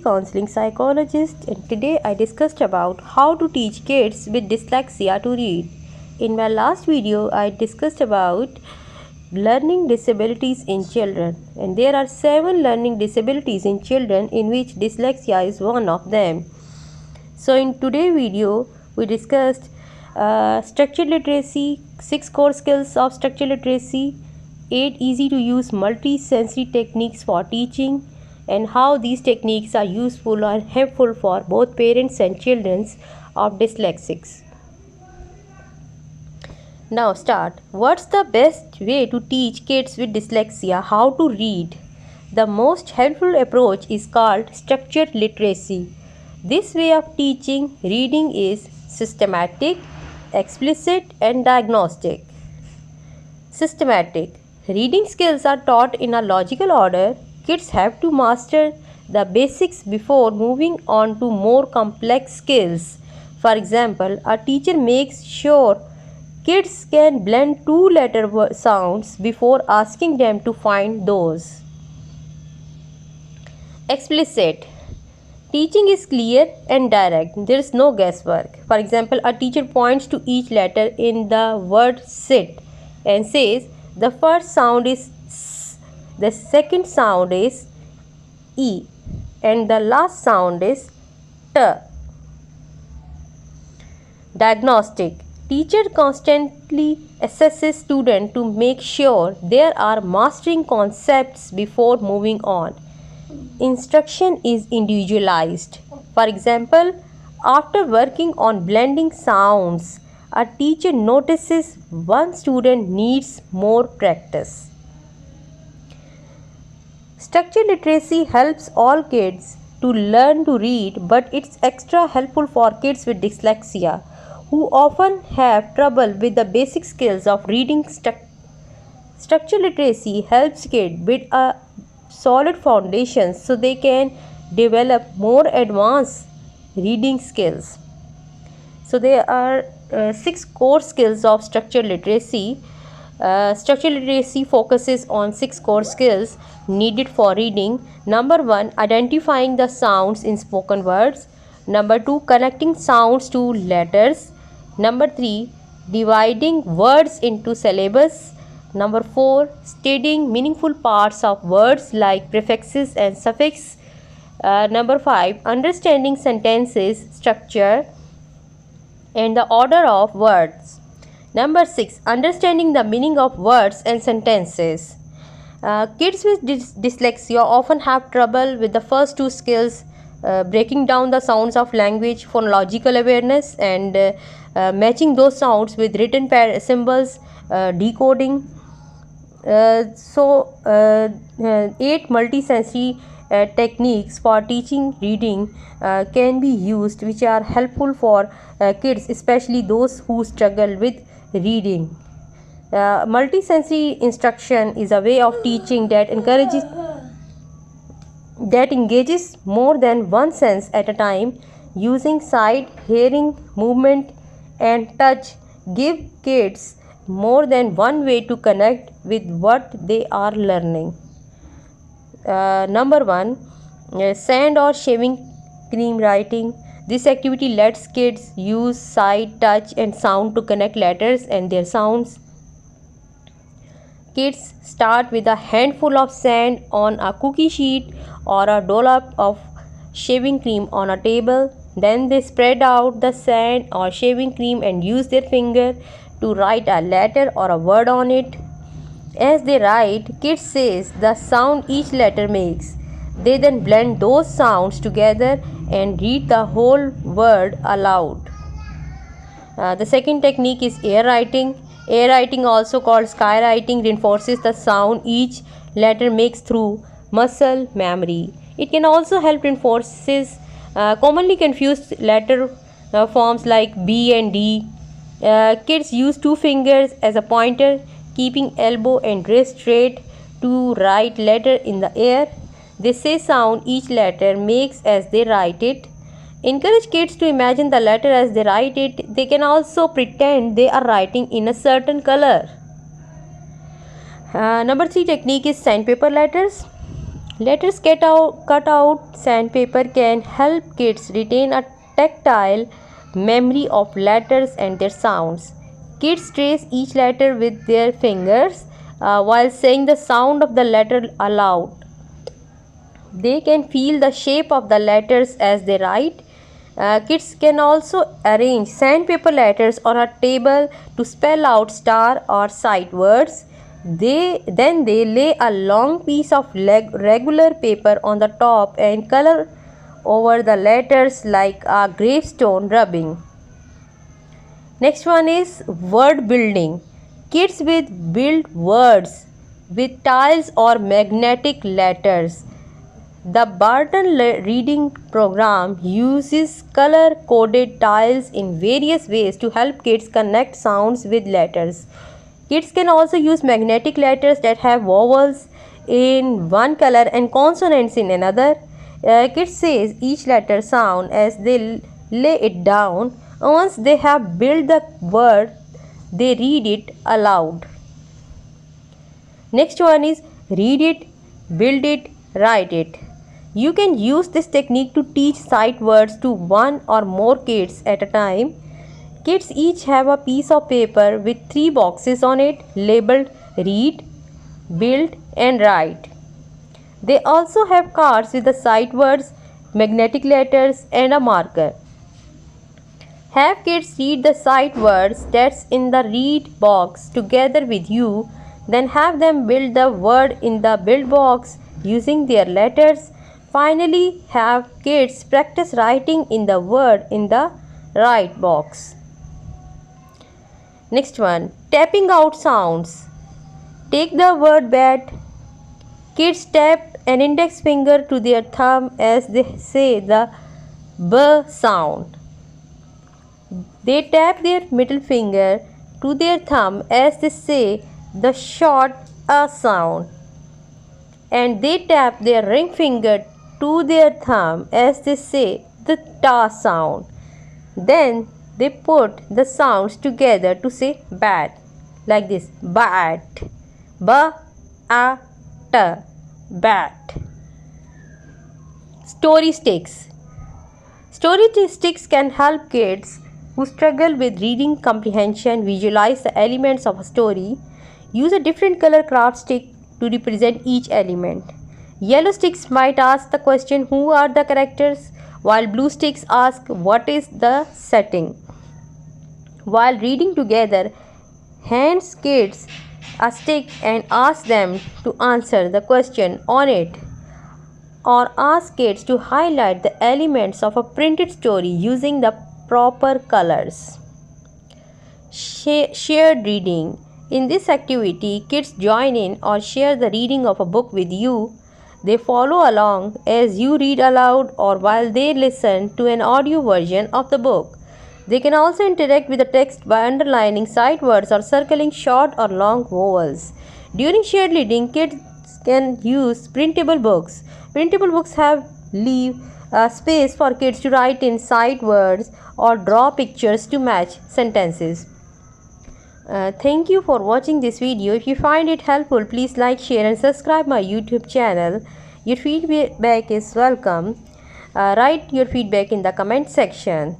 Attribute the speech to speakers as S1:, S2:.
S1: counseling psychologist, and today I discussed about how to teach kids with dyslexia to read. In my last video I discussed about learning disabilities in children, and there are 7 learning disabilities in children in which dyslexia is one of them. So in today's video we discussed structured literacy, 6 core skills of structured literacy, 8 easy to use multisensory techniques for teaching, and how these techniques are useful or helpful for both parents and children of dyslexics. Now start. What's the best way to teach kids with dyslexia how to read? The most helpful approach is called structured literacy. This way of teaching reading is systematic, explicit, and diagnostic. Systematic. Reading skills are taught in a logical order. Kids have to master the basics before moving on to more complex skills. For example, a teacher makes sure kids can blend 2-letter sounds before asking them to find those. Explicit. Teaching is clear and direct. There is no guesswork. For example, a teacher points to each letter in the word sit and says the first sound is S, the second sound is E, and the last sound is T. Diagnostic. Teacher constantly assesses students to make sure they are mastering concepts before moving on. Instruction is individualized. For example, after working on blending sounds, a teacher notices one student needs more practice. Structured literacy helps all kids to learn to read, but it's extra helpful for kids with dyslexia who often have trouble with the basic skills of reading. Structured literacy helps kids build a solid foundation so they can develop more advanced reading skills. So there are 6 core skills of structured literacy. Structured literacy focuses on 6 core skills needed for reading. Number 1, identifying the sounds in spoken words. Number 2, connecting sounds to letters. Number 3, dividing words into syllables. Number 4, studying meaningful parts of words like prefixes and suffixes. Number 5, understanding sentences structure and the order of words. Number 6, understanding the meaning of words and sentences. Kids with dyslexia often have trouble with the first 2 skills, breaking down the sounds of language, phonological awareness, and matching those sounds with written symbols, decoding. 8 multisensory techniques for teaching reading can be used, which are helpful for kids, especially those who struggle with reading. Multisensory instruction is a way of teaching that engages more than one sense at a time. Using sight, hearing, movement, and touch give kids more than one way to connect with what they are learning. Number 1, sand or shaving cream writing. This activity lets kids use sight, touch, and sound to connect letters and their sounds. Kids start with a handful of sand on a cookie sheet or a dollop of shaving cream on a table. Then they spread out the sand or shaving cream and use their finger to write a letter or a word on it. As they write, kids says the sound each letter makes. They then blend those sounds together and read the whole word aloud. The second technique is air writing. Air writing, also called sky writing, reinforces the sound each letter makes through muscle memory. It can also help reinforces commonly confused letter forms like B and D. Kids use 2 fingers as a pointer, keeping elbow and wrist straight to write letter in the air. They say sound each letter makes as they write it. Encourage kids to imagine the letter as they write it. They can also pretend they are writing in a certain color. Number 3 technique is sandpaper letters. Letters cut out sandpaper can help kids retain a tactile memory of letters and their sounds. Kids trace each letter with their fingers while saying the sound of the letter aloud. They can feel the shape of the letters as they write. Kids can also arrange sandpaper letters on a table to spell out star or sight words. Then they lay a long piece of regular paper on the top and color over the letters like a gravestone rubbing. Next one is word building. Kids build words with tiles or magnetic letters. The Barton reading program uses color-coded tiles in various ways to help kids connect sounds with letters. Kids can also use magnetic letters that have vowels in one color and consonants in another. Kids say each letter sound as they lay it down. Once they have built the word, they read it aloud. Next one is read it, build it, write it. You can use this technique to teach sight words to one or more kids at a time. Kids each have a piece of paper with 3 boxes on it labeled read, build and write. They also have cards with the sight words, magnetic letters and a marker. Have kids read the sight words that's in the read box together with you, then have them build the word in the build box using their letters. Finally, have kids practice writing in the word in the write box. Next one, tapping out sounds. Take the word bat. Kids tap an index finger to their thumb as they say the B sound. They tap their middle finger to their thumb as they say the short A sound. And they tap their ring finger to their thumb as they say the ta sound. Then they put the sounds together to say bat, like this, bat, ba-a-ta, bat. Story sticks. Story sticks can help kids who struggle with reading comprehension visualize the elements of a story. Use a different color craft stick to represent each element. Yellow sticks might ask the question, who are the characters? While blue sticks ask, what is the setting? While reading together, hands kids a stick and ask them to answer the question on it. Or ask kids to highlight the elements of a printed story using the proper colors. Shared reading. In this activity, kids join in or share the reading of a book with you. They follow along as you read aloud or while they listen to an audio version of the book. They can also interact with the text by underlining sight words or circling short or long vowels. During shared reading, kids can use printable books. Printable books leave space for kids to write in sight words or draw pictures to match sentences. Thank you for watching this video. If you find it helpful, please like, share and subscribe my YouTube channel. Your feedback is welcome. Write your feedback in the comment section.